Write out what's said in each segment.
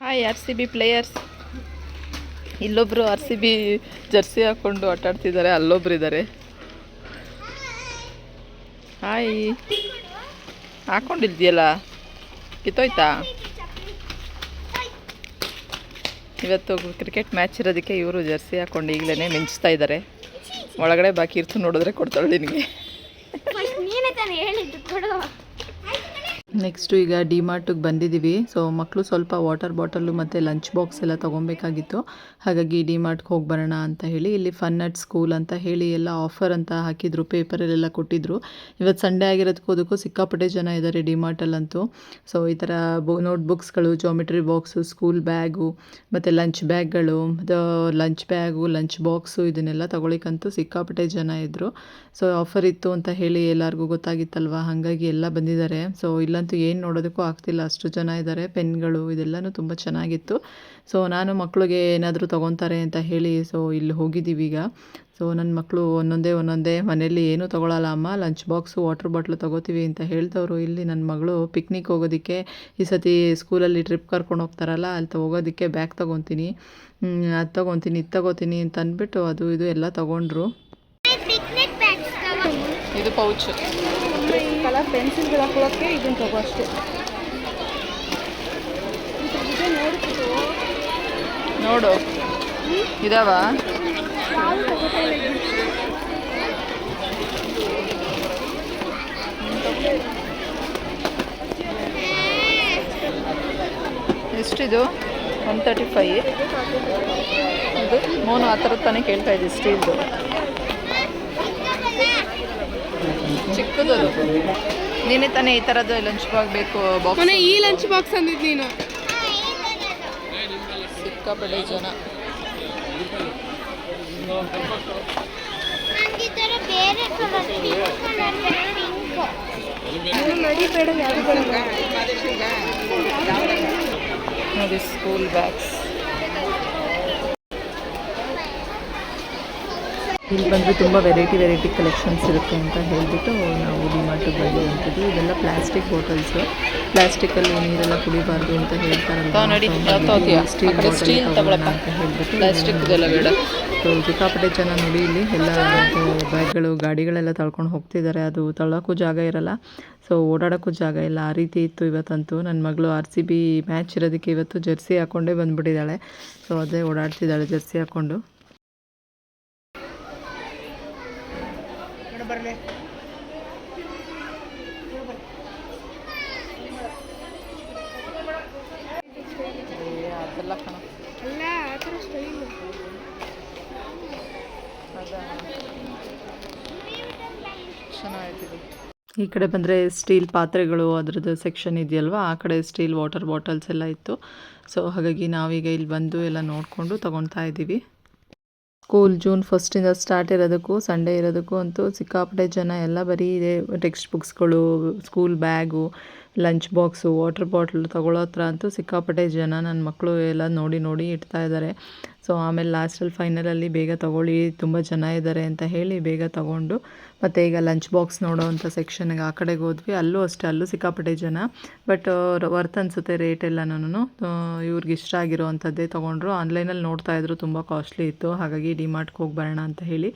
Hi RCB players. ಇಲ್ಲೊಬ್ರು RCB Jersey ಹಾಕೊಂಡು ಆಟ ಆಡ್ತಿದ್ದಾರೆ, ಅಲ್ಲೊಬ್ರು ಇದ್ದಾರೆ. ಹಾಯ್, ಹಾಕೊಂಡಿದ್ಯಲ್ಲ, ಕಿತ್ತೋಯ್ತಾ? ಇವತ್ತು ಕ್ರಿಕೆಟ್ ಮ್ಯಾಚ್ ಇರೋದಕ್ಕೆ ಇವರು ಜರ್ಸಿ ಹಾಕೊಂಡು ಈಗಲೇ ಮಿಂಚ್ತಾ ಇದ್ದಾರೆ. ಒಳಗಡೆ ಬಾಕಿ ಇರ್ತು ನೋಡಿದ್ರೆ ಕೊಡ್ತಾಳೆ ನಿನಗೆ. ನೆಕ್ಸ್ಟು ಈಗ ಡಿಮಾರ್ಟಿಗೆ ಬಂದಿದ್ದೀವಿ. ಸೊ ಮಕ್ಕಳು ಸ್ವಲ್ಪ ವಾಟರ್ ಬಾಟಲು ಮತ್ತು ಲಂಚ್ ಬಾಕ್ಸ್ ಎಲ್ಲ ತೊಗೊಬೇಕಾಗಿತ್ತು. ಹಾಗಾಗಿ ಡಿಮಾರ್ಟ್ಗೆ ಹೋಗಿ ಬರೋಣ ಅಂತ ಹೇಳಿ, ಇಲ್ಲಿ ಫನ್ ಅಟ್ ಸ್ಕೂಲ್ ಅಂತ ಹೇಳಿ ಎಲ್ಲ ಆಫರ್ ಅಂತ ಹಾಕಿದ್ರು, ಪೇಪರಲ್ಲೆಲ್ಲ ಕೊಟ್ಟಿದ್ರು. ಇವತ್ತು ಸಂಡೇ ಆಗಿರೋದಕ್ಕೂ ಅದಕ್ಕೂ ಸಿಕ್ಕಾಪಟ್ಟೆ ಜನ ಇದ್ದಾರೆ ಡಿಮಾರ್ಟಲ್ಲಂತೂ. ಸೊ ಈ ಥರ ನೋಟ್ಬುಕ್ಸ್ಗಳು, ಜಾಮಿಟ್ರಿ ಬಾಕ್ಸು, ಸ್ಕೂಲ್ ಬ್ಯಾಗು ಮತ್ತು ಲಂಚ್ ಬ್ಯಾಗ್ಗಳು, ಲಂಚ್ ಬ್ಯಾಗು, ಲಂಚ್ ಬಾಕ್ಸು ಇದನ್ನೆಲ್ಲ ತೊಗೊಳಿಕ್ಕಂತೂ ಸಿಕ್ಕಾಪಟ್ಟೆ ಜನ ಇದ್ದರು. ಸೊ ಆಫರ್ ಇತ್ತು ಅಂತ ಹೇಳಿ ಎಲ್ಲರಿಗೂ ಗೊತ್ತಾಗಿತ್ತಲ್ವ, ಹಾಗಾಗಿ ಎಲ್ಲ ಬಂದಿದ್ದಾರೆ. ಸೊ ಇಲ್ಲಂತೂ ಏನು ನೋಡೋದಕ್ಕೂ ಆಗ್ತಿಲ್ಲ, ಅಷ್ಟು ಜನ ಇದ್ದಾರೆ. ಪೆನ್ಗಳು ಇದೆಲ್ಲನೂ ತುಂಬ ಚೆನ್ನಾಗಿತ್ತು. ಸೊ ನಾನು ಮಕ್ಕಳಿಗೆ ಏನಾದರೂ ತೊಗೊತಾರೆ ಅಂತ ಹೇಳಿ ಸೊ ಇಲ್ಲಿ ಹೋಗಿದ್ದೀವಿ ಈಗ. ಸೊ ನನ್ನ ಮಕ್ಕಳು ಒಂದೊಂದೇ ಮನೇಲಿ ಏನೂ ತೊಗೊಳಲ್ಲ ಅಮ್ಮ, ಲಂಚ್ ಬಾಕ್ಸು, ವಾಟರ್ ಬಾಟ್ಲು ತೊಗೋತೀವಿ ಅಂತ ಹೇಳ್ದವರು. ಇಲ್ಲಿ ನನ್ನ ಮಗಳು ಪಿಕ್ನಿಕ್ ಹೋಗೋದಕ್ಕೆ ಈ ಸತಿ ಸ್ಕೂಲಲ್ಲಿ ಟ್ರಿಪ್ ಕರ್ಕೊಂಡು ಹೋಗ್ತಾರಲ್ಲ, ಅಲ್ಲಿ ಹೋಗೋದಕ್ಕೆ ಬ್ಯಾಗ್ ತೊಗೊತೀನಿ, ಅದು ತೊಗೊತೀನಿ, ಇದು ತೊಗೋತೀನಿ ಅಂತ ಅಂದ್ಬಿಟ್ಟು ಅದು ಇದು ಎಲ್ಲ ತೊಗೊಂಡ್ರು. ಇದು ಪೌಚ್, ಕಲರ್ ಪೆನ್ಸಿಲ್ಗಳು ಹಾಕೊಳ್ಳೋಕ್ಕೆ ಇದನ್ನು ತಗೋ ಅಷ್ಟೇ. ನೋಡು ಇದಾವ. ಎಷ್ಟಿದು? 135. ಇದು ಮೋನು ಆ ಥರದ್ದು ತಾನೇ ಕೇಳ್ತಾ ಇದ್ದೆ, ಸ್ಟೀಲ್ದು ಚಿಕ್ಕದದು. ನೀನೇ ತಾನೇ ಈ ಥರದ್ದು ಲಂಚ್ ಬಾಕ್ಸ್ ಬೇಕು? ಬಾಕ್ಸ್ ಈ ಲಂಚ್ ಬಾಕ್ಸ್ ಅಂದಿದ್ದು ನೀನು. ಸಿಕ್ಕಾಪಟ್ಟೆ ಜನ. ನೋಡಿ ಸ್ಕೂಲ್ ಬ್ಯಾಗ್ಸ್. ಇಲ್ಲಿ ಬಂದರೆ ತುಂಬ ವೆರೈಟಿ ಕಲೆಕ್ಷನ್ಸ್ ಇರುತ್ತೆ ಅಂತ ಹೇಳಿಬಿಟ್ಟು ನಾವು ಡಿಮಾರ್ಟಿಗೆ ಬಂದಿರುವಂಥದ್ದು. ಇದೆಲ್ಲ ಪ್ಲಾಸ್ಟಿಕ್ ಬಾಟಲ್ಸು, ಪ್ಲಾಸ್ಟಿಕಲ್ಲಿ ನೀರೆಲ್ಲ ಕುಡಿಬಾರ್ದು ಅಂತ ಹೇಳ್ತಾರಲ್ಲ, ಸ್ಟೀಲ್ ತಗೊಳ್ಳೋಣ ಅಂತ ಹೇಳಿಬಿಟ್ಟು. ಸೊ ಸಿಕ್ಕಾಪಟ್ಟೆ ಜನ ನೋಡಿ ಇಲ್ಲಿ ಎಲ್ಲ ಬ್ಯಾಗ್ಗಳು, ಗಾಡಿಗಳೆಲ್ಲ ತಳ್ಕೊಂಡು ಹೋಗ್ತಿದ್ದಾರೆ. ಅದು ತಳ್ಳೋಕ್ಕೂ ಜಾಗ ಇರಲ್ಲ, ಸೊ ಓಡಾಡೋಕ್ಕೂ ಜಾಗ ಇಲ್ಲ, ಆ ರೀತಿ ಇತ್ತು ಇವತ್ತಂತೂ. ನನ್ನ ಮಗಳು RCB ಮ್ಯಾಚ್ ಇರೋದಕ್ಕೆ ಇವತ್ತು ಜರ್ಸಿ ಹಾಕ್ಕೊಂಡೇ ಬಂದುಬಿಟ್ಟಿದ್ದಾಳೆ. ಸೊ ಅದೇ ಓಡಾಡ್ತಿದ್ದಾಳೆ ಜರ್ಸಿ ಹಾಕ್ಕೊಂಡು. ಅದೆಲ್ಲ ಕಣ ಚೆನ್ನಾಗಿತ್ತು. ಈ ಕಡೆ ಬಂದರೆ ಸ್ಟೀಲ್ ಪಾತ್ರೆಗಳು ಅದರದ್ದು ಸೆಕ್ಷನ್ ಇದೆಯಲ್ವ, ಆ ಕಡೆ ಸ್ಟೀಲ್ ವಾಟರ್ ಬಾಟಲ್ಸ್ ಎಲ್ಲ ಇತ್ತು. ಸೊ ಹಾಗಾಗಿ ನಾವೀಗ ಇಲ್ಲಿ ಬಂದು ಎಲ್ಲ ನೋಡಿಕೊಂಡು ತೊಗೊಳ್ತಾ ಇದ್ದೀವಿ. ಸ್ಕೂಲ್ ಜೂನ್ 1 ಸ್ಟಾರ್ಟ್ ಇರೋದಕ್ಕೂ ಸಂಡೇ ಇರೋದಕ್ಕೂ ಅಂತೂ ಸಿಕ್ಕಾಪಟ್ಟೆ ಜನ. ಎಲ್ಲ ಬರೀ ಇದೆ ಟೆಕ್ಸ್ಟ್ ಬುಕ್ಸ್ಗಳು, school bag, lunch box, water bottle ತೊಗೊಳ್ಳೋ ಹತ್ರ ಅಂತೂ ಸಿಕ್ಕಾಪಟ್ಟೆ ಜನ. ನನ್ನ ಮಕ್ಕಳು ಎಲ್ಲ ನೋಡಿ ಇಡ್ತಾ ಇದ್ದಾರೆ. ಸೊ ಆಮೇಲೆ ಲಾಸ್ಟಲ್ಲಿ ಫೈನಲಲ್ಲಿ ಬೇಗ ತೊಗೊಳ್ಳಿ, ತುಂಬ ಜನ ಇದ್ದಾರೆ ಅಂತ ಹೇಳಿ ಬೇಗ ತೊಗೊಂಡು ಮತ್ತು ಈಗ ಲಂಚ್ ಬಾಕ್ಸ್ ನೋಡೋ ಅಂಥ ಸೆಕ್ಷನ್ಗೆ ಆ ಕಡೆಗೆ ಹೋದ್ವಿ. ಅಲ್ಲೂ ಅಷ್ಟೇ, ಅಲ್ಲೂ ಸಿಕ್ಕಾಪಟ್ಟೆ ಜನ. ಬಟ್ ವರ್ತ್ ಅನಿಸುತ್ತೆ ರೇಟ್ ಎಲ್ಲನೂ. ಇವ್ರಿಗೆ ಇಷ್ಟ ಆಗಿರೋ ಅಂಥದ್ದೇ ತೊಗೊಂಡ್ರು. ಆನ್ಲೈನಲ್ಲಿ ನೋಡ್ತಾ ಇದ್ರು, ತುಂಬ ಕಾಸ್ಟ್ಲಿ ಇತ್ತು. ಹಾಗಾಗಿ ಡಿಮಾರ್ಟ್ಗೆ ಹೋಗಿ ಬರೋಣ ಅಂತ ಹೇಳಿ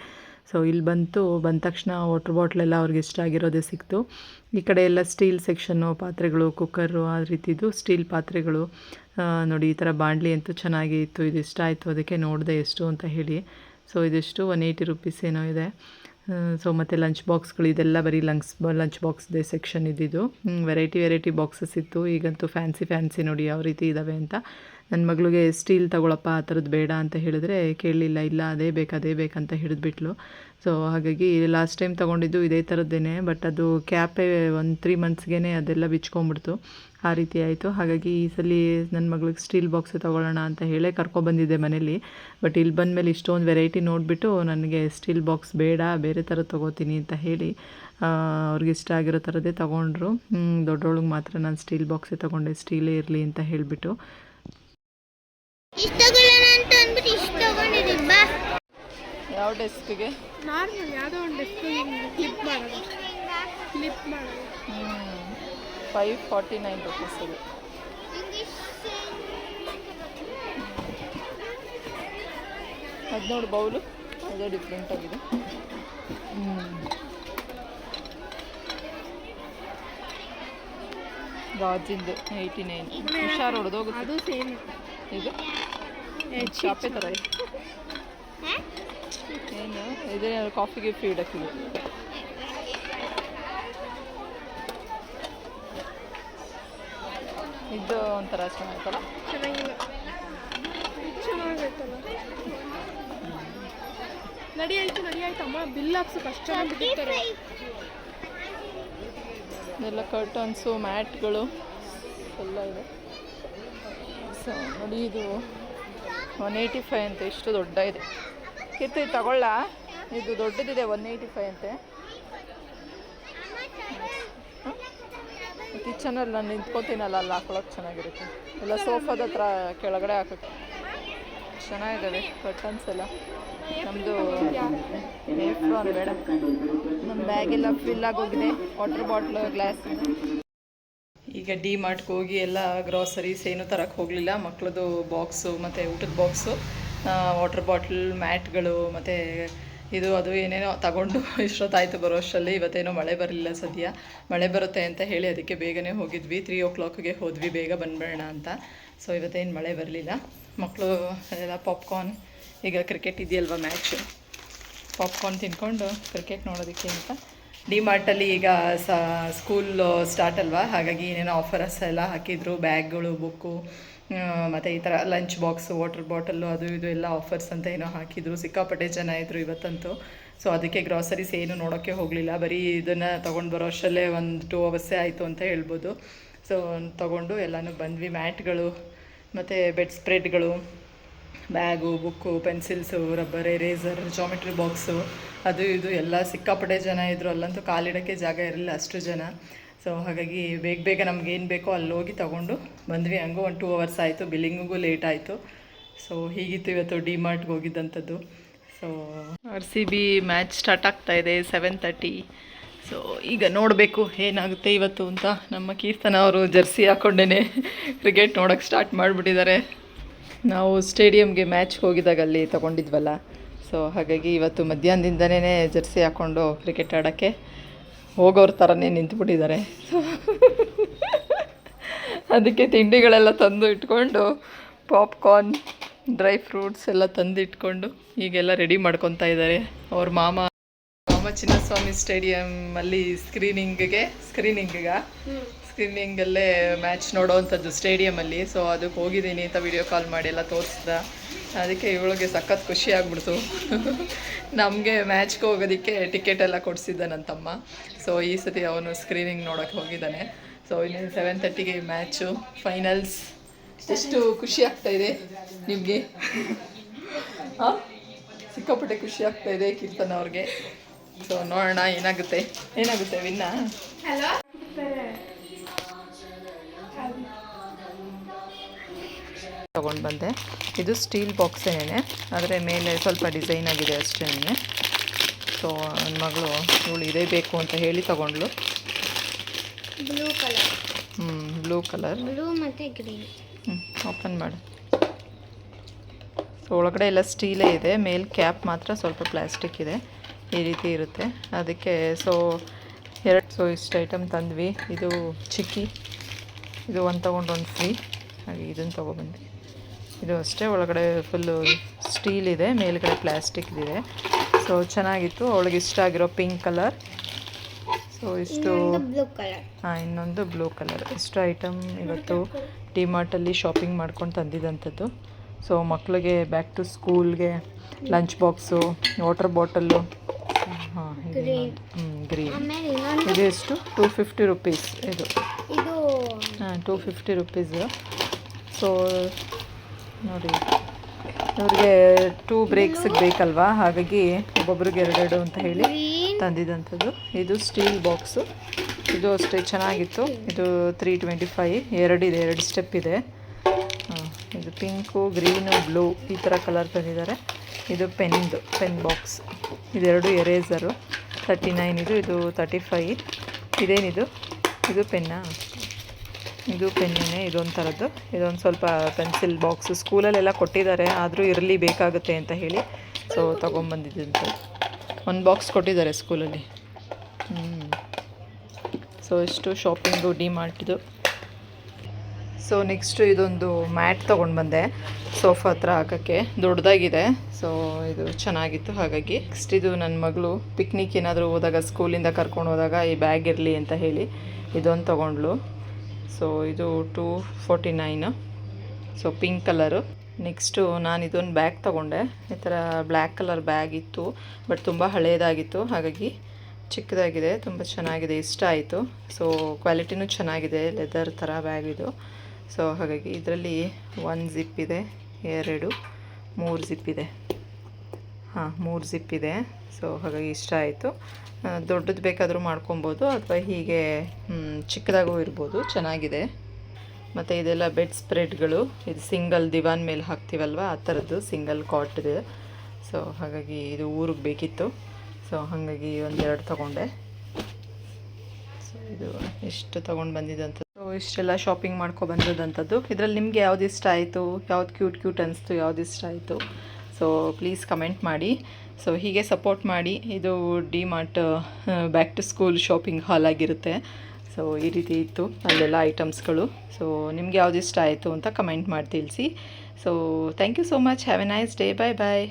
ಸೊ ಇಲ್ಲಿ ಬಂದ ತಕ್ಷಣ ವಾಟರ್ ಬಾಟ್ಲೆಲ್ಲ ಅವ್ರಿಗೆ ಇಷ್ಟ ಆಗಿರೋದೇ ಸಿಕ್ತು. ಈ ಕಡೆ ಎಲ್ಲ ಸ್ಟೀಲ್ ಸೆಕ್ಷನ್ನು, ಪಾತ್ರೆಗಳು, ಕುಕ್ಕರು, ಆ ರೀತಿದು ಸ್ಟೀಲ್ ಪಾತ್ರೆಗಳು ನೋಡಿ. ಈ ಥರ ಬಾಣಲಿ ಅಂತೂ ಚೆನ್ನಾಗಿ ಇತ್ತು, ಇದು ಇಷ್ಟ ಆಯಿತು, ಅದಕ್ಕೆ ನೋಡಿದೆ ಎಷ್ಟು ಅಂತ ಹೇಳಿ. ಸೊ ಇದಿಷ್ಟು 180 ರೂಪೀಸ್ ಏನೋ ಇದೆ. ಸೊ ಮತ್ತು ಲಂಚ್ ಬಾಕ್ಸ್ಗಳು, ಇದೆಲ್ಲ ಬರೀ ಲಂಚ್ ಬಾಕ್ಸ್ದೇ ಸೆಕ್ಷನ್ ಇದ್ದಿದ್ದು. ವೆರೈಟಿ ಬಾಕ್ಸಸ್ ಇತ್ತು. ಈಗಂತೂ ಫ್ಯಾನ್ಸಿ ನೋಡಿ ಯಾವ ರೀತಿ ಇದ್ದಾವೆ ಅಂತ. ನನ್ನ ಮಗಳಿಗೆ ಸ್ಟೀಲ್ ತಗೊಳಪ್ಪ, ಆ ಥರದ್ದು ಬೇಡ ಅಂತ ಹೇಳಿದ್ರೆ ಕೇಳಲಿಲ್ಲ, ಇಲ್ಲ ಅದೇ ಬೇಕಂತ ಹಿಡಿದ್ಬಿಟ್ಲು. ಸೊ ಹಾಗಾಗಿ ಲಾಸ್ಟ್ ಟೈಮ್ ತೊಗೊಂಡಿದ್ದು ಇದೇ ಥರದ್ದೇನೆ, ಬಟ್ ಅದು ಕ್ಯಾಪೇ 3 ಮಂತ್ಸ್ಗೆ ಅದೆಲ್ಲ ಬಿಚ್ಕೊಂಡ್ಬಿಡ್ತು, ಆ ರೀತಿ ಆಯಿತು. ಹಾಗಾಗಿ ಈ ಸಲ ನನ್ನ ಮಗಳಿಗೆ ಸ್ಟೀಲ್ ಬಾಕ್ಸೇ ತೊಗೊಳ್ಳೋಣ ಅಂತ ಹೇಳೇ ಕರ್ಕೊಬಂದಿದ್ದೆ ಮನೇಲಿ. ಬಟ್ ಇಲ್ಲಿ ಬಂದಮೇಲೆ ಇಷ್ಟೊಂದು ವೆರೈಟಿ ನೋಡಿಬಿಟ್ಟು ನನಗೆ ಸ್ಟೀಲ್ ಬಾಕ್ಸ್ ಬೇಡ, ಬೇರೆ ಥರ ತೊಗೋತೀನಿ ಅಂತ ಹೇಳಿ ಅವ್ರಿಗೆ ಇಷ್ಟ ಆಗಿರೋ ಥರದ್ದೇ ತೊಗೊಂಡ್ರು. ದೊಡ್ಡವಳಿಗೆ ಮಾತ್ರ ನಾನು ಸ್ಟೀಲ್ ಬಾಕ್ಸೇ ತೊಗೊಂಡೆ, ಸ್ಟೀಲೇ ಇರಲಿ ಅಂತ ಹೇಳಿಬಿಟ್ಟು. ಯಾವ ಡೆಸ್ಕ್ಗೆ? ನಾರ್ಮಲ್ ಯಾವುದೋ ಒಂದು ಡೆಸ್ಕ್ಗೆ ಕ್ಲಿಪ್ ಮಾಡೋದು. 549 ರೂಪೀಸ್ ಇದು. ಅದು ನೋಡು ಬೌಲು ಅದೇ ಡಿಫ್ರೆಂಟ್ ಆಗಿದೆ. ಗಾಜಿಂದು 89. ಹುಷಾರು ಹೊಡೆದೋಗುತ್ತೆ. ಅದು ಸೇಮ್. ಇದು ಶಾಪೆ ಥರ ಇದೆ. ಏನು ಇದೇ ಕಾಫಿಗೆ ಫ್ರೀ ಇಡಕ್ಕಿದೆ. ಇದು ಒಂಥರ ಚೆನ್ನಾಗಿತ್ತಲ್ಲ. ಚೆನ್ನಾಗಿಲ್ಲ. ಚೆನ್ನಾಗೈತಲ್ಲ. ನಡಿ ಆಯ್ತು ಅಮ್ಮ ಬಿಲ್ ಹಾಕ್ಸು ಕಷ್ಟ ಬಿಟ್ಟಿರ್ತಾರೆ. ಇದೆಲ್ಲ ಕರ್ಟನ್ಸು ಮ್ಯಾಟ್ಗಳು ಎಲ್ಲ ಇದೆ. ಸೊ ನೋಡಿ ಇದು 185 ಅಂತೆ. ಇಷ್ಟು ದೊಡ್ಡ ಇದೆ. ಕೀರ್ತಿ ತಗೊಳ್ಳ, ಇದು ದೊಡ್ಡದಿದೆ 185 ಅಂತೆ. ಕಿಚನಲ್ಲಿ ನಾನು ನಿಂತ್ಕೋತೀನಲ್ಲ ಅಲ್ಲಿ ಹಾಕೊಳಕ್ಕೆ ಚೆನ್ನಾಗಿರುತ್ತೆ. ಎಲ್ಲ ಸೋಫಾದ ಹತ್ರ ಕೆಳಗಡೆ ಹಾಕೋಕ್ಕೆ ಚೆನ್ನಾಗಿದ್ದಾವೆ ಕರ್ಟನ್ಸ್ ಎಲ್ಲ. ನಮ್ಮದು ಏಪ್ರಾನ್ ಬೇಡ, ನಮ್ಮ ಬ್ಯಾಗೆಲ್ಲ ಫಿಲ್ ಆಗೋಗಿದೆ. Water bottle, glass. ಈಗ ಡಿ ಮಾರ್ಟ್ಗೆ ಹೋಗಿ ಎಲ್ಲ ಗ್ರಾಸರೀಸ್ ಏನೂ ತರಕ್ಕೆ ಹೋಗಲಿಲ್ಲ. ಮಕ್ಕಳದು ಬಾಕ್ಸು ಮತ್ತು ಊಟದ ಬಾಕ್ಸು, ವಾಟರ್ ಬಾಟ್ಲ್, ಮ್ಯಾಟ್ಗಳು ಮತ್ತು ಇದು ಅದು ಏನೇನೋ ತಗೊಂಡು ಇಷ್ಟೊತ್ತಾಯಿತು ಬರೋ ಅಷ್ಟರಲ್ಲಿ. ಇವತ್ತೇನೋ ಮಳೆ ಬರಲಿಲ್ಲ ಸದ್ಯ. ಮಳೆ ಬರುತ್ತೆ ಅಂತ ಹೇಳಿ ಅದಕ್ಕೆ ಬೇಗನೆ ಹೋಗಿದ್ವಿ. 3 o'clockಗೆ ಹೋದ್ವಿ ಬೇಗ ಬಂದ್ಬೇಡ ಅಂತ. ಸೊ ಇವತ್ತೇನು ಮಳೆ ಬರಲಿಲ್ಲ. ಮಕ್ಕಳು ಎಲ್ಲ ಪಾಪ್ಕಾರ್ನ್, ಈಗ ಕ್ರಿಕೆಟ್ ಇದೆಯಲ್ವ ಮ್ಯಾಚು, ಪಾಪ್ಕಾರ್ನ್ ತಿನ್ಕೊಂಡು ಕ್ರಿಕೆಟ್ ನೋಡೋದಕ್ಕೆ ಅಂತ ಡಿ ಮಾರ್ಟಲ್ಲಿ ಈಗ ಸ್ಕೂಲ್ ಸ್ಟಾರ್ಟ್ ಅಲ್ವಾ, ಹಾಗಾಗಿ ಏನೇನೋ ಆಫರ್ಸ್ ಎಲ್ಲ ಹಾಕಿದ್ರು. ಬ್ಯಾಗ್ಗಳು, ಬುಕ್ಕು ಮತ್ತು ಈ ಥರ ಲಂಚ್ ಬಾಕ್ಸು, ವಾಟರ್ ಬಾಟಲ್ಲು, ಅದು ಇದು ಎಲ್ಲ ಆಫರ್ಸ್ ಅಂತ ಏನೋ ಹಾಕಿದ್ರು. ಸಿಕ್ಕಾಪಟ್ಟೆ ಜನ ಇದ್ದರು ಇವತ್ತಂತೂ. ಸೊ ಅದಕ್ಕೆ ಗ್ರಾಸರೀಸ್ ಏನು ನೋಡೋಕ್ಕೆ ಹೋಗಲಿಲ್ಲ. ಬರೀ ಇದನ್ನು ತೊಗೊಂಡು ಬರೋ ಅಷ್ಟರಲ್ಲೇ 1-2 ಅವರ್ಸೇ ಆಯಿತು ಅಂತ ಹೇಳ್ಬೋದು. ಸೊ ತೊಗೊಂಡು ಎಲ್ಲನೂ ಬಂದ್ವಿ. ಮ್ಯಾಟ್ಗಳು ಮತ್ತು ಬೆಡ್ ಸ್ಪ್ರೆಡ್ಗಳು, bag, book, pencils, rubber, eraser, geometry box, ಅದು ಇದು ಎಲ್ಲ ಸಿಕ್ಕಾಪಟ್ಟೆ ಜನ ಇದ್ದರು. ಅಲ್ಲಂತೂ ಕಾಲಿಡೋಕ್ಕೆ ಜಾಗ ಇರಲಿಲ್ಲ, ಅಷ್ಟು ಜನ. ಸೊ ಹಾಗಾಗಿ ಬೇಗ ನಮ್ಗೆ ಏನು ಬೇಕೋ ಅಲ್ಲಿ ಹೋಗಿ ತೊಗೊಂಡು ಬಂದ್ವಿ. ಹಂಗೂ 1-2 ಅವರ್ಸ್ ಆಯಿತು. ಬಿಲ್ಲಿಂಗಿಗೂ ಲೇಟ್ ಆಯಿತು. ಸೊ ಹೀಗಿತ್ತು ಇವತ್ತು ಡಿ ಮಾರ್ಟ್ಗೆ ಹೋಗಿದ್ದಂಥದ್ದು. ಸೊ RCB ಮ್ಯಾಚ್ ಸ್ಟಾರ್ಟ್ ಆಗ್ತಾಯಿದೆ 7:30. ಸೊ ಈಗ ನೋಡಬೇಕು ಏನಾಗುತ್ತೆ ಇವತ್ತು ಅಂತ. ನಮ್ಮ ಕೀರ್ತನ ಅವರು ಜರ್ಸಿ ಹಾಕ್ಕೊಂಡೇ ಕ್ರಿಕೆಟ್ ನೋಡೋಕ್ಕೆ ಸ್ಟಾರ್ಟ್ ಮಾಡಿಬಿಟ್ಟಿದ್ದಾರೆ. ನಾವು ಸ್ಟೇಡಿಯಮ್ಗೆ ಮ್ಯಾಚ್ಗೆ ಹೋಗಿದಾಗ ಅಲ್ಲಿ ತೊಗೊಂಡಿದ್ವಲ್ಲ. ಸೊ ಹಾಗಾಗಿ ಇವತ್ತು ಮಧ್ಯಾಹ್ನದಿಂದನೇ ಜರ್ಸಿ ಹಾಕ್ಕೊಂಡು ಕ್ರಿಕೆಟ್ ಆಡೋಕ್ಕೆ ಹೋಗೋರ ಥರನೇ ನಿಂತುಬಿಟ್ಟಿದ್ದಾರೆ. ಅದಕ್ಕೆ ತಿಂಡಿಗಳೆಲ್ಲ ತಂದು ಇಟ್ಕೊಂಡು, ಪಾಪ್ಕಾರ್ನ್, ಡ್ರೈ ಫ್ರೂಟ್ಸ್ ಎಲ್ಲ ತಂದು ಇಟ್ಕೊಂಡು ಈಗೆಲ್ಲ ರೆಡಿ ಮಾಡ್ಕೊತಾ ಇದ್ದಾರೆ. ಅವ್ರ ಮಾಮ ಚಿನ್ನಸ್ವಾಮಿ ಸ್ಟೇಡಿಯಮ್ಮಲ್ಲಿ ಸ್ಕ್ರೀನಿಂಗಲ್ಲೇ ಮ್ಯಾಚ್ ನೋಡೋವಂಥದ್ದು ಸ್ಟೇಡಿಯಮಲ್ಲಿ. ಸೊ ಅದಕ್ಕೆ ಹೋಗಿದ್ದೀನಿ ಅಂತ ವಿಡಿಯೋ ಕಾಲ್ ಮಾಡಿ ಎಲ್ಲ ತೋರಿಸ್ದ. ಅದಕ್ಕೆ ಇವಳಿಗೆ ಸಖತ್ ಖುಷಿ ಆಗ್ಬಿಡ್ತು. ನಮಗೆ ಮ್ಯಾಚ್ಗೆ ಹೋಗೋದಕ್ಕೆ ಟಿಕೆಟ್ ಎಲ್ಲ ಕೊಡಿಸಿದ್ದ ನನ್ನ ತಮ್ಮ. ಸೊ ಈ ಸತಿ ಅವನು ಸ್ಕ್ರೀನಿಂಗ್ ನೋಡೋಕ್ಕೆ ಹೋಗಿದ್ದಾನೆ. ಸೊ ಇನ್ನೇನು 7:30ಗೆ ಮ್ಯಾಚು, ಫೈನಲ್ಸ್. ಎಷ್ಟು ಖುಷಿ ಆಗ್ತಾಯಿದೆ ನಿಮಗೆ? ಹಾಂ, ಸಿಕ್ಕಾಪಟ್ಟೆ ಖುಷಿ ಆಗ್ತಾಯಿದೆ ಕೀರ್ತನ ಅವ್ರಿಗೆ. ಸೊ ನೋಡೋಣ ಏನಾಗುತ್ತೆ ವಿನ್ನ. ತೊಗೊಂಡು ಬಂದೆ. ಇದು ಸ್ಟೀಲ್ ಬಾಕ್ಸೇನೆ, ಆದರೆ ಮೇಲೆ ಸ್ವಲ್ಪ ಡಿಸೈನ್ ಆಗಿದೆ ಅಷ್ಟೇ. ಸೊ ನನ್ನ ಮಗಳು ಇವಳು ಇದೇ ಬೇಕು ಅಂತ ಹೇಳಿ ತಗೊಂಡ್ಳು. ಬ್ಲೂ ಕಲರ್ ಮತ್ತು ಗ್ರೀನ್. ಓಪನ್ ಮಾಡು. ಸೊ ಒಳಗಡೆ ಎಲ್ಲ ಸ್ಟೀಲೇ ಇದೆ, ಮೇಲ್ ಕ್ಯಾಪ್ ಮಾತ್ರ ಸ್ವಲ್ಪ ಪ್ಲಾಸ್ಟಿಕ್ ಇದೆ. ಈ ರೀತಿ ಇರುತ್ತೆ ಅದಕ್ಕೆ. ಸೊ ಇಷ್ಟು ಐಟಮ್ ತಂದ್ವಿ. ಇದು ಚಿಕ್ಕಿ, ಇದು ಒಂದು ತೊಗೊಂಡು ಒಂದು ಫ್ರೀ. ಹಾಗೆ ಇದನ್ನು ತೊಗೊಬಂದ್ವಿ. ಇದು ಅಷ್ಟೇ, ಒಳಗಡೆ ಫುಲ್ಲು ಸ್ಟೀಲ್ ಇದೆ, ಮೇಲ್ಗಡೆ ಪ್ಲಾಸ್ಟಿಕ್ ಇದೆ. ಸೊ ಚೆನ್ನಾಗಿತ್ತು. ಅವಳಿಗೆ ಇಷ್ಟ ಆಗಿರೋ ಪಿಂಕ್ ಕಲರ್. ಸೊ ಇಷ್ಟು ಇನ್ನೊಂದು ಬ್ಲೂ ಕಲರ್. ಇಷ್ಟು ಐಟಮ್ ಇವತ್ತು ಡಿ ಮಾರ್ಟಲ್ಲಿ ಶಾಪಿಂಗ್ ಮಾಡ್ಕೊಂಡು ತಂದಿದ್ದಂಥದ್ದು. ಸೊ ಮಕ್ಕಳಿಗೆ ಬ್ಯಾಕ್ ಟು ಸ್ಕೂಲ್ಗೆ ಲಂಚ್ ಬಾಕ್ಸು, ವಾಟರ್ ಬಾಟಲ್ಲು. ಹಾಂ, ಗ್ರೀನ್. ಇದು ಎಷ್ಟು? 250 ರುಪೀಸ್ ಇದು. ಹಾಂ, 250 ರುಪೀಸು. ಸೊ ನೋಡಿ, ಇವ್ರಿಗೆ 2 ಬ್ರೇಕ್ಸಿಗೆ ಬೇಕಲ್ವಾ, ಹಾಗಾಗಿ ಒಬ್ಬೊಬ್ರಿಗೆ 2 ಅಂತ ಹೇಳಿ ತಂದಿದ್ದಂಥದ್ದು. ಇದು ಸ್ಟೀಲ್ ಬಾಕ್ಸು. ಇದು ಅಷ್ಟೇ ಚೆನ್ನಾಗಿತ್ತು. ಇದು 325. 2 ಸ್ಟೆಪ್ ಇದೆ. ಇದು ಪಿಂಕು, ಗ್ರೀನು, ಬ್ಲೂ ಈ ಥರ ಕಲರ್ ತಂದಿದ್ದಾರೆ. ಇದು ಪೆನ್ ಬಾಕ್ಸ್. ಇದೆರಡು ಎರೇಸರು 39. ಇದು 35. ಇದೇನಿದು? ಇದು ಪೆನ್ನಾ? ಇದು ಪೆನ್ನೇ. ಇದೊಂದು ಥರದ್ದು. ಇದೊಂದು ಸ್ವಲ್ಪ ಪೆನ್ಸಿಲ್ ಬಾಕ್ಸು. ಸ್ಕೂಲಲ್ಲೆಲ್ಲ ಕೊಟ್ಟಿದ್ದಾರೆ, ಆದರೂ ಇರಲಿ ಬೇಕಾಗುತ್ತೆ ಅಂತ ಹೇಳಿ ಸೊ ತೊಗೊಂಬಂದಿದ್ದಂತೆ ಒಂದು ಬಾಕ್ಸ್ ಕೊಟ್ಟಿದ್ದಾರೆ ಸ್ಕೂಲಲ್ಲಿ. ಸೊ ಇಷ್ಟು ಶಾಪಿಂಗು ಡಿ ಮಾರ್ಟಿದು. ಸೊ ನೆಕ್ಸ್ಟು ಇದೊಂದು ಮ್ಯಾಟ್ ತೊಗೊಂಡು ಬಂದೆ ಸೋಫಾ ಹತ್ರ ಹಾಕೋಕ್ಕೆ, ದೊಡ್ಡದಾಗಿದೆ. ಸೊ ಇದು ಚೆನ್ನಾಗಿತ್ತು. ಹಾಗಾಗಿ ನೆಕ್ಸ್ಟ್ ಇದು ನನ್ನ ಮಗಳು ಪಿಕ್ನಿಕ್ ಏನಾದರೂ ಹೋದಾಗ ಸ್ಕೂಲಿಂದ ಕರ್ಕೊಂಡು ಹೋದಾಗ ಈ ಬ್ಯಾಗ್ ಇರಲಿ ಅಂತ ಹೇಳಿ ಇದೊಂದು ತೊಗೊಂಡ್ಳು. ಸೊ ಇದು 249. So pink colour. ನೆಕ್ಸ್ಟು ನಾನು ಇದೊಂದು ಬ್ಯಾಗ್ ತೊಗೊಂಡೆ. ಈ ಥರ ಬ್ಲ್ಯಾಕ್ ಕಲರ್ ಬ್ಯಾಗ್ ಇತ್ತು, ಬಟ್ ತುಂಬ ಹಳೆಯದಾಗಿತ್ತು. ಹಾಗಾಗಿ ಚಿಕ್ಕದಾಗಿದೆ, ತುಂಬ ಚೆನ್ನಾಗಿದೆ, ಇಷ್ಟ ಆಯಿತು. ಸೊ ಕ್ವಾಲಿಟಿನೂ ಚೆನ್ನಾಗಿದೆ, ಲೆದರ್ ಥರ ಬ್ಯಾಗ್ ಇದು. ಸೊ ಹಾಗಾಗಿ ಇದರಲ್ಲಿ 1 ಜಿಪ್ ಇದೆ, 2, 3 ಜಿಪ್ ಇದೆ. 3 ಜಿಪ್ ಇದೆ. ಸೊ ಹಾಗಾಗಿ ಇಷ್ಟ ಆಯಿತು. ದೊಡ್ಡದು ಬೇಕಾದರೂ ಮಾಡ್ಕೊಬೋದು ಅಥವಾ ಹೀಗೆ ಚಿಕ್ಕದಾಗೂ ಇರ್ಬೋದು, ಚೆನ್ನಾಗಿದೆ. ಮತ್ತು ಇದೆಲ್ಲ ಬೆಡ್ ಸ್ಪ್ರೆಡ್ಗಳು. ಇದು ಸಿಂಗಲ್ ದಿವಾನ್ ಮೇಲೆ ಹಾಕ್ತೀವಲ್ವ, ಆ ಥರದ್ದು ಸಿಂಗಲ್ ಕಾಟ್ ಇದೆ. ಸೊ ಹಾಗಾಗಿ ಇದು ಊರಿಗೆ ಬೇಕಿತ್ತು. ಸೊ ಹಾಗಾಗಿ 1-2 ತೊಗೊಂಡೆ. ಸೊ ಇದು ಇಷ್ಟು ತೊಗೊಂಡು ಬಂದಿದ್ದಂಥದ್ದು. ಸೊ ಇಷ್ಟೆಲ್ಲ ಶಾಪಿಂಗ್ ಬಂದದಂಥದ್ದು. ಇದರಲ್ಲಿ ನಿಮಗೆ ಯಾವ್ದು ಇಷ್ಟ ಆಯಿತು, ಯಾವ್ದು ಕ್ಯೂಟ್ ಅನಿಸ್ತು, ಯಾವ್ದು ಇಷ್ಟ ಆಯಿತು, ಸೊ ಪ್ಲೀಸ್ ಕಮೆಂಟ್ ಮಾಡಿ. ಸೊ ಹೀಗೆ ಸಪೋರ್ಟ್ ಮಾಡಿ. ಇದು DMart back to school shopping haul ಆಗಿರುತ್ತೆ. ಸೊ ಈ ರೀತಿ ಇತ್ತು ಅಲ್ಲೆಲ್ಲ ಐಟಮ್ಸ್ಗಳು. ಸೊ ನಿಮ್ಗೆ ಯಾವ್ದು ಇಷ್ಟ ಆಯಿತು ಅಂತ ಕಮೆಂಟ್ ಮಾಡಿ ತಿಳಿಸಿ. So thank you so much. Have a nice day. Bye bye.